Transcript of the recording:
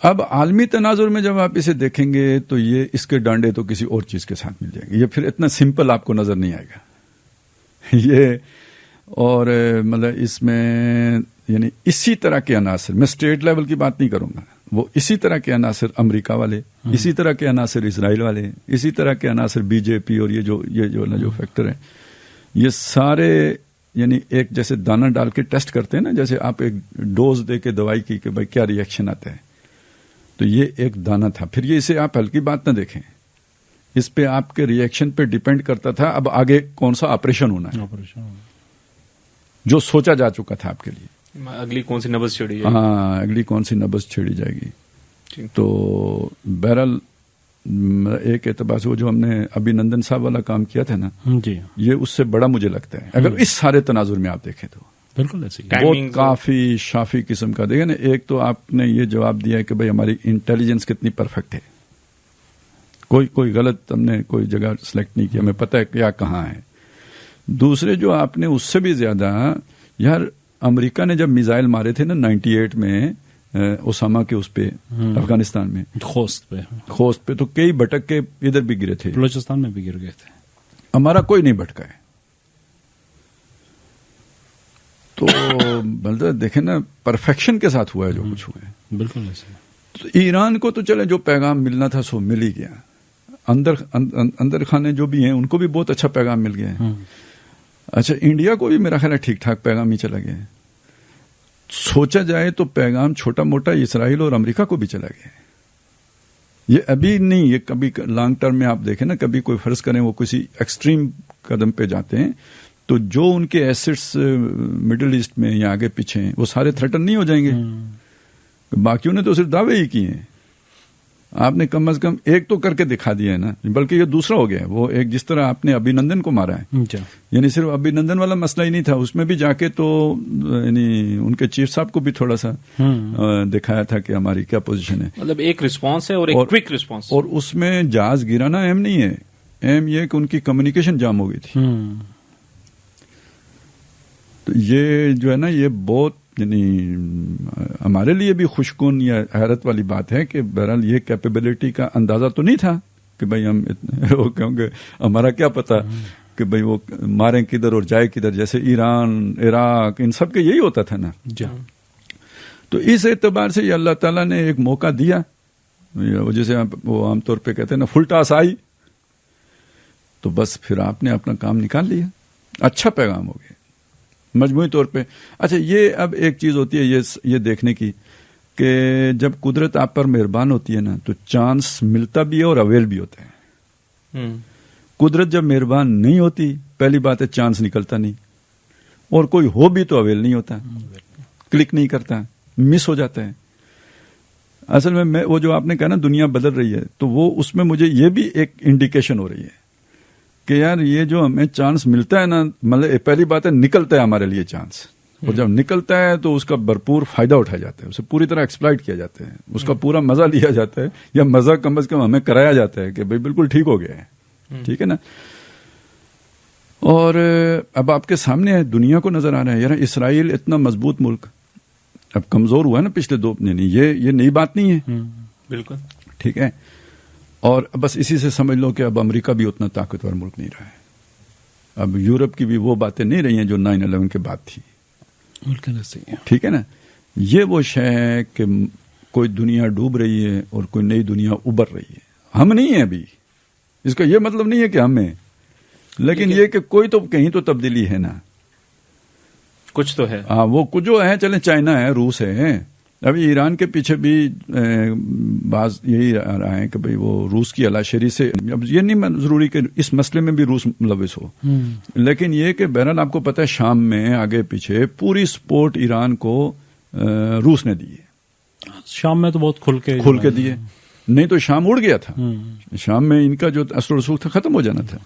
اب عالمی تناظر میں جب آپ اسے دیکھیں گے تو یہ اس کے ڈانڈے تو کسی اور چیز کے ساتھ مل جائیں گے. یہ پھر اتنا سمپل آپ کو نظر نہیں آئے گا یہ. اور مطلب اس میں یعنی اسی طرح کے عناصر، میں اسٹیٹ لیول کی بات نہیں کروں گا، وہ اسی طرح کے عناصر امریکہ والے، اسی طرح کے عناصر اسرائیل والے، اسی طرح کے عناصر بی جے پی، اور یہ جو فیکٹر ہیں، یہ سارے یعنی ایک جیسے دانہ ڈال کے ٹیسٹ کرتے ہیں نا، جیسے آپ ایک ڈوز دے کے دوائی کی کہ بھائی کیا ریئیکشن آتا ہے، تو یہ ایک دانہ تھا. پھر یہ اسے آپ ہلکی بات نہ دیکھیں، اس پہ آپ کے ریئیکشن پہ ڈیپینڈ کرتا تھا اب آگے کون سا آپریشن ہونا ہے، جو سوچا جا چکا تھا آپ کے لیے. اگلی کون سی نبض چھیڑی جائے گی. ہاں، اگلی کون سی نبض چھیڑی جائے گی. تو بہرحال ایک اعتبار سے وہ جو ہم نے ابھی نندن صاحب والا کام کیا تھا نا، جی یہ اس سے بڑا مجھے لگتا ہے اگر اس سارے تناظر میں آپ دیکھیں تو بالکل ایسے بہت کافی شافی قسم کا. دیکھیں نا، ایک تو آپ نے یہ جواب دیا ہے کہ بھائی ہماری انٹیلیجنس کتنی پرفیکٹ ہے، کوئی غلط ہم نے کوئی جگہ سلیکٹ نہیں کی، ہمیں پتہ ہے کیا کہاں ہے. دوسرے جو آپ نے اس سے بھی زیادہ، یار امریکہ نے جب میزائل مارے تھے نا 98 میں اسامہ کے اس پہ افغانستان میں خوست پہ تو کئی بھٹک کے ادھر بھی گرے تھے، بلوچستان میں بھی گر گئے تھے. ہمارا کوئی نہیں بھٹکا ہے. تو بلدہ دیکھیں نا، پرفیکشن کے ساتھ ہوا ہے جو کچھ ہوا ہے. بالکل ایسے. تو ایران کو تو چلے جو پیغام ملنا تھا سو مل ہی گیا. اندر خانے جو بھی ہیں ان کو بھی بہت اچھا پیغام مل گیا ہے. اچھا، انڈیا کو بھی میرا خیال ہے ٹھیک ٹھاک پیغام ہی چلا گیا ہے. سوچا جائے تو پیغام چھوٹا موٹا اسرائیل اور امریکہ کو بھی چلا گیا ہے. یہ ابھی نہیں، یہ کبھی لانگ ٹرم میں آپ دیکھیں نا، کبھی کوئی فرض کریں وہ کسی ایکسٹریم قدم پہ جاتے ہیں تو جو ان کے ایسٹس مڈل ایسٹ میں یا آگے پیچھے ہیں وہ سارے تھریٹن نہیں ہو جائیں گے. باقیوں نے تو صرف دعوے ہی کیے ہیں، آپ نے کم از کم ایک تو کر کے دکھا دیا ہے نا. بلکہ یہ دوسرا ہو گیا ہے، وہ ایک جس طرح آپ نے ابھی نندن کو مارا ہے، یعنی صرف ابھی نندن والا مسئلہ ہی نہیں تھا، اس میں بھی جا کے تو یعنی ان کے چیف صاحب کو بھی تھوڑا سا دکھایا تھا کہ ہماری کیا پوزیشن ہے. مطلب ایک رسپانس ہے اور ایک کوئک رسپانس، اور اس میں جہاز گرانا اہم نہیں ہے، اہم یہ کہ ان کی کمیونیکیشن جام ہو گئی تھی. تو یہ جو ہے نا، یہ بہت یعنی ہمارے لیے بھی خوشکن یا حیرت والی بات ہے کہ بہرحال یہ کیپیبلٹی کا اندازہ تو نہیں تھا کہ بھائی ہم وہ کہوں گے ہمارا کیا پتا کہ بھئی وہ ماریں کدھر اور جائے کدھر، جیسے ایران، عراق، ان سب کے یہی ہوتا تھا نا. تو اس اعتبار سے یہ اللہ تعالیٰ نے ایک موقع دیا، جیسے وہ عام طور پہ کہتے ہیں نا، فل ٹاس آئی تو بس پھر آپ نے اپنا کام نکال لیا. اچھا پیغام ہو گیا مجموعی طور پہ. اچھا، یہ اب ایک چیز ہوتی ہے یہ دیکھنے کی کہ جب قدرت آپ پر مہربان ہوتی ہے نا تو چانس ملتا بھی ہے اور اویل بھی ہوتا ہے. قدرت جب مہربان نہیں ہوتی، پہلی بات ہے چانس نکلتا نہیں، اور کوئی ہو بھی تو اویل نہیں ہوتا، کلک نہیں کرتا، مس ہو جاتا ہے. اصل میں وہ جو آپ نے کہا نا دنیا بدل رہی ہے، تو وہ اس میں مجھے یہ بھی ایک انڈیکیشن ہو رہی ہے کہ یار یہ جو ہمیں چانس ملتا ہے نا، مطلب پہلی بات ہے نکلتا ہے ہمارے لیے چانس، اور جب نکلتا ہے تو اس کا بھرپور فائدہ اٹھایا جاتا ہے، اسے پوری طرح ایکسپلائٹ کیا جاتا ہے، اس کا پورا مزہ لیا جاتا ہے، یا مزہ کم از کم ہمیں کرایا جاتا ہے کہ بھئی بالکل ٹھیک ہو گیا ہے. ٹھیک ہے نا. اور اب آپ کے سامنے ہے، دنیا کو نظر آ رہا ہے یار اسرائیل اتنا مضبوط ملک اب کمزور ہوا ہے نا پچھلے 2 نہیں، یہ نئی بات نہیں ہے. بالکل ٹھیک ہے. اور بس اسی سے سمجھ لو کہ اب امریکہ بھی اتنا طاقتور ملک نہیں رہا ہے. اب یورپ کی بھی وہ باتیں نہیں رہی ہیں جو 9/11 کے بعد تھی. ٹھیک ہے نا. یہ وہ شے ہے کہ کوئی دنیا ڈوب رہی ہے اور کوئی نئی دنیا ابھر رہی ہے. ہم نہیں ہیں ابھی، اس کا یہ مطلب نہیں ہے کہ ہم ہیں، لیکن یہ کہ کوئی تو کہیں تو تبدیلی ہے نا، کچھ تو ہے. ہاں، وہ کچھ جو ہے، چلیں چائنا ہے، روس ہے، ابھی ایران کے پیچھے بھی بعض یہی آ رہا ہے کہ بھئی وہ روس کی علاشری سے، اب یہ نہیں ضروری کہ اس مسئلے میں بھی روس ملوث ہو، لیکن یہ کہ بہرحال آپ کو پتہ ہے شام میں آگے پیچھے پوری سپورٹ ایران کو روس نے دی ہے. شام میں تو بہت کھل کے دیے، نہیں تو شام اڑ گیا تھا. شام میں ان کا جو اثر و رسوخ تھا ختم ہو جانا تھا.